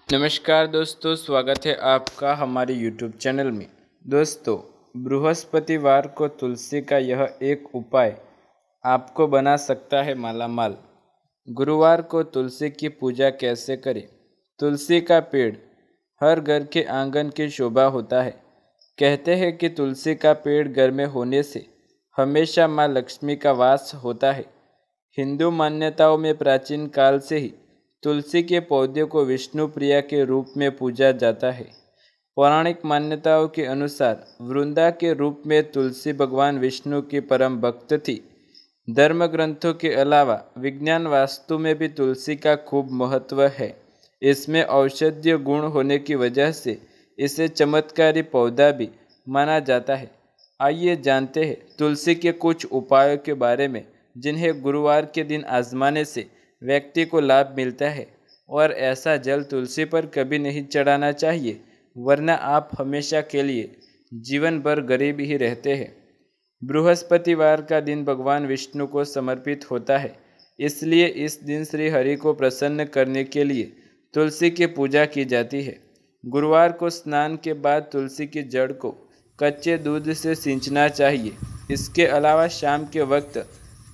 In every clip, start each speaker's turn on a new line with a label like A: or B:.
A: नमस्कार दोस्तों, स्वागत है आपका हमारे YouTube चैनल में। दोस्तों, बृहस्पतिवार को तुलसी का यह एक उपाय आपको बना सकता है मालामाल। गुरुवार को तुलसी की पूजा कैसे करें? तुलसी का पेड़ हर घर के आंगन की शोभा होता है। कहते हैं कि तुलसी का पेड़ घर में होने से हमेशा माँ लक्ष्मी का वास होता है। हिंदू मान्यताओं में प्राचीन काल से ही तुलसी के पौधे को विष्णु प्रिया के रूप में पूजा जाता है। पौराणिक मान्यताओं के अनुसार वृंदा के रूप में तुलसी भगवान विष्णु की परम भक्त थी। धर्म ग्रंथों के अलावा विज्ञान वास्तु में भी तुलसी का खूब महत्व है। इसमें औषधीय गुण होने की वजह से इसे चमत्कारी पौधा भी माना जाता है। आइए जानते हैं तुलसी के कुछ उपायों के बारे में, जिन्हें गुरुवार के दिन आजमाने से व्यक्ति को लाभ मिलता है। और ऐसा जल तुलसी पर कभी नहीं चढ़ाना चाहिए, वरना आप हमेशा के लिए जीवन भर गरीब ही रहते हैं। बृहस्पतिवार का दिन भगवान विष्णु को समर्पित होता है, इसलिए इस दिन श्री हरि को प्रसन्न करने के लिए तुलसी की पूजा की जाती है। गुरुवार को स्नान के बाद तुलसी की जड़ को कच्चे दूध से सींचना चाहिए। इसके अलावा शाम के वक्त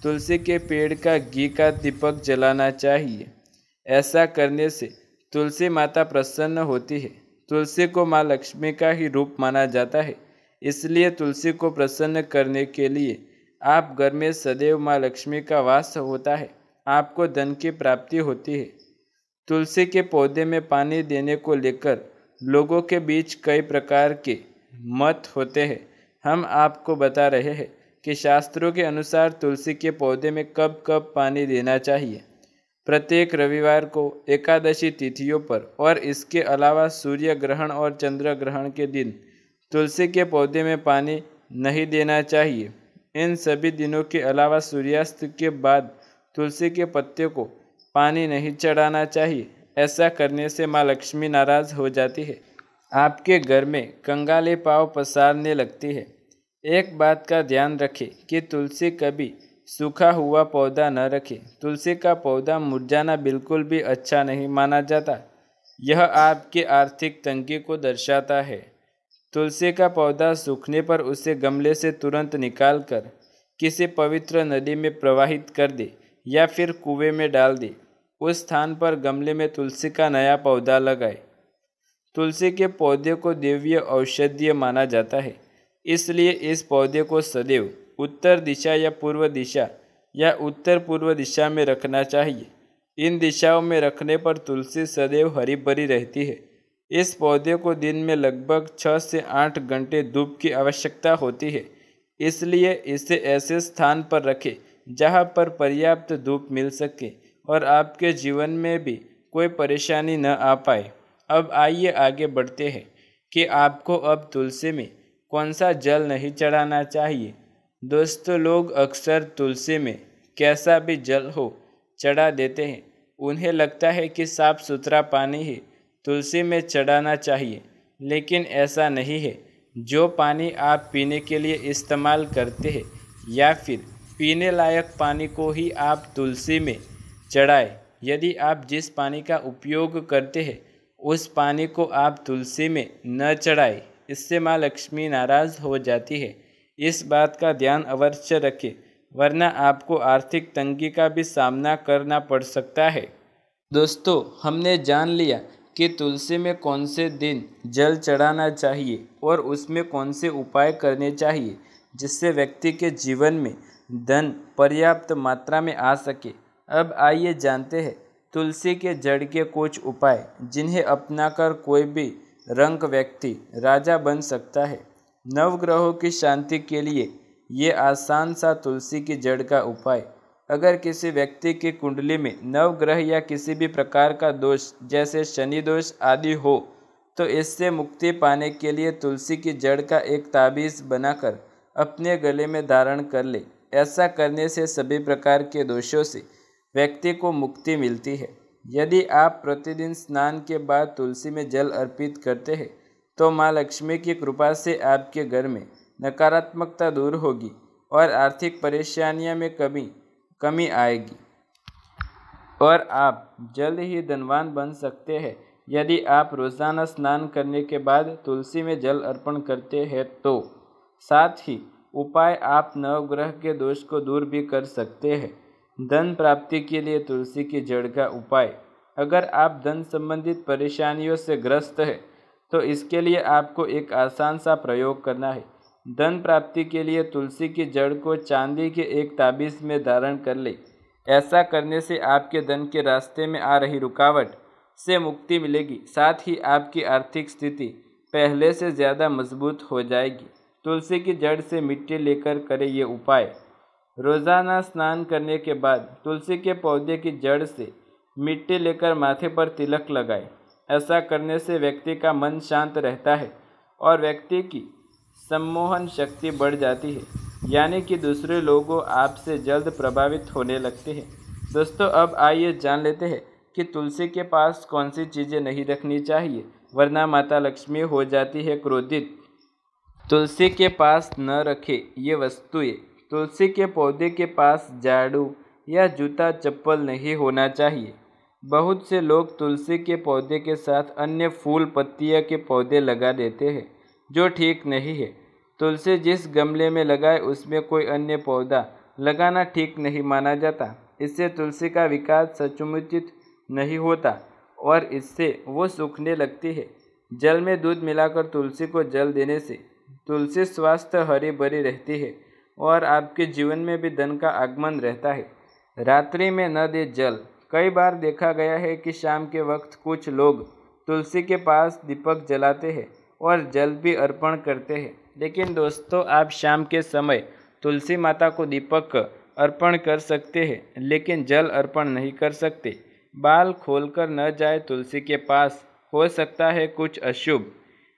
A: तुलसी के पेड़ का घी का दीपक जलाना चाहिए। ऐसा करने से तुलसी माता प्रसन्न होती है। तुलसी को माँ लक्ष्मी का ही रूप माना जाता है, इसलिए तुलसी को प्रसन्न करने के लिए आप घर में सदैव माँ लक्ष्मी का वास होता है। आपको धन की प्राप्ति होती है। तुलसी के पौधे में पानी देने को लेकर लोगों के बीच कई प्रकार के मत होते हैं। हम आपको बता रहे हैं कि शास्त्रों के अनुसार तुलसी के पौधे में कब कब पानी देना चाहिए। प्रत्येक रविवार को, एकादशी तिथियों पर और इसके अलावा सूर्य ग्रहण और चंद्र ग्रहण के दिन तुलसी के पौधे में पानी नहीं देना चाहिए। इन सभी दिनों के अलावा सूर्यास्त के बाद तुलसी के पत्ते को पानी नहीं चढ़ाना चाहिए। ऐसा करने से माँ लक्ष्मी नाराज हो जाती है, आपके घर में कंगाले पाँव पसारने लगती है। एक बात का ध्यान रखें कि तुलसी कभी सूखा हुआ पौधा न रखें। तुलसी का पौधा मुरझाना बिल्कुल भी अच्छा नहीं माना जाता। यह आपकी आर्थिक तंगी को दर्शाता है। तुलसी का पौधा सूखने पर उसे गमले से तुरंत निकालकर किसी पवित्र नदी में प्रवाहित कर दे या फिर कुएं में डाल दे। उस स्थान पर गमले में तुलसी का नया पौधा लगाए। तुलसी के पौधे को दिव्य औषधीय माना जाता है, इसलिए इस पौधे को सदैव उत्तर दिशा या पूर्व दिशा या उत्तर पूर्व दिशा में रखना चाहिए। इन दिशाओं में रखने पर तुलसी सदैव हरी भरी रहती है। इस पौधे को दिन में लगभग 6 से 8 घंटे धूप की आवश्यकता होती है, इसलिए इसे ऐसे स्थान पर रखें जहां पर पर्याप्त धूप मिल सके और आपके जीवन में भी कोई परेशानी न आ पाए। अब आइए आगे बढ़ते हैं कि आपको अब तुलसी में कौन सा जल नहीं चढ़ाना चाहिए। दोस्तों, लोग अक्सर तुलसी में कैसा भी जल हो चढ़ा देते हैं। उन्हें लगता है कि साफ सुथरा पानी ही तुलसी में चढ़ाना चाहिए, लेकिन ऐसा नहीं है। जो पानी आप पीने के लिए इस्तेमाल करते हैं या फिर पीने लायक पानी को ही आप तुलसी में चढ़ाएं। यदि आप जिस पानी का उपयोग करते हैं उस पानी को आप तुलसी में न चढ़ाएं, इससे माँ लक्ष्मी नाराज हो जाती है। इस बात का ध्यान अवश्य रखें, वरना आपको आर्थिक तंगी का भी सामना करना पड़ सकता है। दोस्तों, हमने जान लिया कि तुलसी में कौन से दिन जल चढ़ाना चाहिए और उसमें कौन से उपाय करने चाहिए जिससे व्यक्ति के जीवन में धन पर्याप्त मात्रा में आ सके। अब आइए जानते हैं तुलसी के जड़ के कुछ उपाय, जिन्हें अपनाकर कोई भी रंग व्यक्ति राजा बन सकता है। नवग्रहों की शांति के लिए ये आसान सा तुलसी की जड़ का उपाय। अगर किसी व्यक्ति की कुंडली में नवग्रह या किसी भी प्रकार का दोष जैसे शनि दोष आदि हो, तो इससे मुक्ति पाने के लिए तुलसी की जड़ का एक ताबीज़ बनाकर अपने गले में धारण कर ले। ऐसा करने से सभी प्रकार के दोषों से व्यक्ति को मुक्ति मिलती है। यदि आप प्रतिदिन स्नान के बाद तुलसी में जल अर्पित करते हैं तो माँ लक्ष्मी की कृपा से आपके घर में नकारात्मकता दूर होगी और आर्थिक परेशानियों में कमी आएगी और आप जल्द ही धनवान बन सकते हैं। यदि आप रोज़ाना स्नान करने के बाद तुलसी में जल अर्पण करते हैं तो साथ ही उपाय आप नवग्रह के दोष को दूर भी कर सकते हैं। धन प्राप्ति के लिए तुलसी की जड़ का उपाय। अगर आप धन संबंधित परेशानियों से ग्रस्त हैं तो इसके लिए आपको एक आसान सा प्रयोग करना है। धन प्राप्ति के लिए तुलसी की जड़ को चांदी के एक ताबीज़ में धारण कर ले। ऐसा करने से आपके धन के रास्ते में आ रही रुकावट से मुक्ति मिलेगी, साथ ही आपकी आर्थिक स्थिति पहले से ज़्यादा मजबूत हो जाएगी। तुलसी की जड़ से मिट्टी लेकर करें ये उपाय। रोज़ाना स्नान करने के बाद तुलसी के पौधे की जड़ से मिट्टी लेकर माथे पर तिलक लगाएं। ऐसा करने से व्यक्ति का मन शांत रहता है और व्यक्ति की सम्मोहन शक्ति बढ़ जाती है, यानी कि दूसरे लोगों आपसे जल्द प्रभावित होने लगते हैं। दोस्तों, अब आइए जान लेते हैं कि तुलसी के पास कौन सी चीज़ें नहीं रखनी चाहिए, वरना माता लक्ष्मी हो जाती है क्रोधित। तुलसी के पास न रखे ये वस्तुएं। तुलसी के पौधे के पास झाड़ू या जूता चप्पल नहीं होना चाहिए। बहुत से लोग तुलसी के पौधे के साथ अन्य फूल पत्तियां के पौधे लगा देते हैं, जो ठीक नहीं है। तुलसी जिस गमले में लगाए उसमें कोई अन्य पौधा लगाना ठीक नहीं माना जाता। इससे तुलसी का विकास समुचित नहीं होता और इससे वो सूखने लगती है। जल में दूध मिलाकर तुलसी को जल देने से तुलसी स्वास्थ्य हरी भरी रहती है और आपके जीवन में भी धन का आगमन रहता है। रात्रि में न दे जल। कई बार देखा गया है कि शाम के वक्त कुछ लोग तुलसी के पास दीपक जलाते हैं और जल भी अर्पण करते हैं, लेकिन दोस्तों, आप शाम के समय तुलसी माता को दीपक अर्पण कर सकते हैं, लेकिन जल अर्पण नहीं कर सकते। बाल खोलकर न जाए तुलसी के पास, हो सकता है कुछ अशुभ।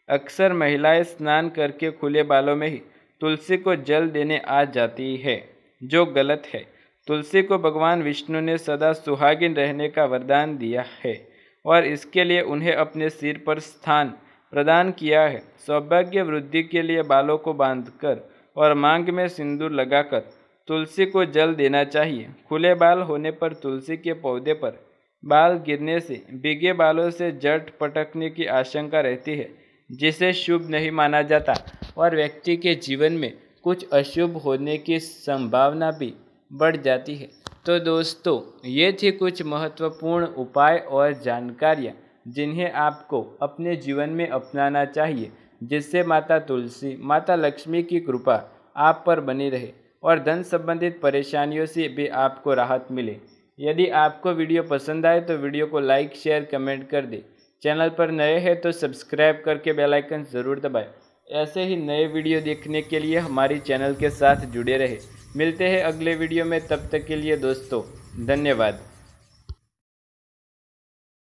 A: अक्सर महिलाएं स्नान करके खुले बालों में ही तुलसी को जल देने आ जाती है, जो गलत है। तुलसी को भगवान विष्णु ने सदा सुहागिन रहने का वरदान दिया है और इसके लिए उन्हें अपने सिर पर स्थान प्रदान किया है। सौभाग्य वृद्धि के लिए बालों को बांधकर और मांग में सिंदूर लगाकर तुलसी को जल देना चाहिए। खुले बाल होने पर तुलसी के पौधे पर बाल गिरने से भीगे बालों से जट पटकने की आशंका रहती है, जिसे शुभ नहीं माना जाता और व्यक्ति के जीवन में कुछ अशुभ होने की संभावना भी बढ़ जाती है। तो दोस्तों, ये थी कुछ महत्वपूर्ण उपाय और जानकारियाँ जिन्हें आपको अपने जीवन में अपनाना चाहिए, जिससे माता तुलसी, माता लक्ष्मी की कृपा आप पर बनी रहे और धन संबंधित परेशानियों से भी आपको राहत मिले। यदि आपको वीडियो पसंद आए तो वीडियो को लाइक, शेयर, कमेंट कर दें। चैनल पर नए हैं तो सब्सक्राइब करके बेल आइकन ज़रूर दबाएं। ऐसे ही नए वीडियो देखने के लिए हमारी चैनल के साथ जुड़े रहें। मिलते हैं अगले वीडियो में, तब तक के लिए दोस्तों धन्यवाद।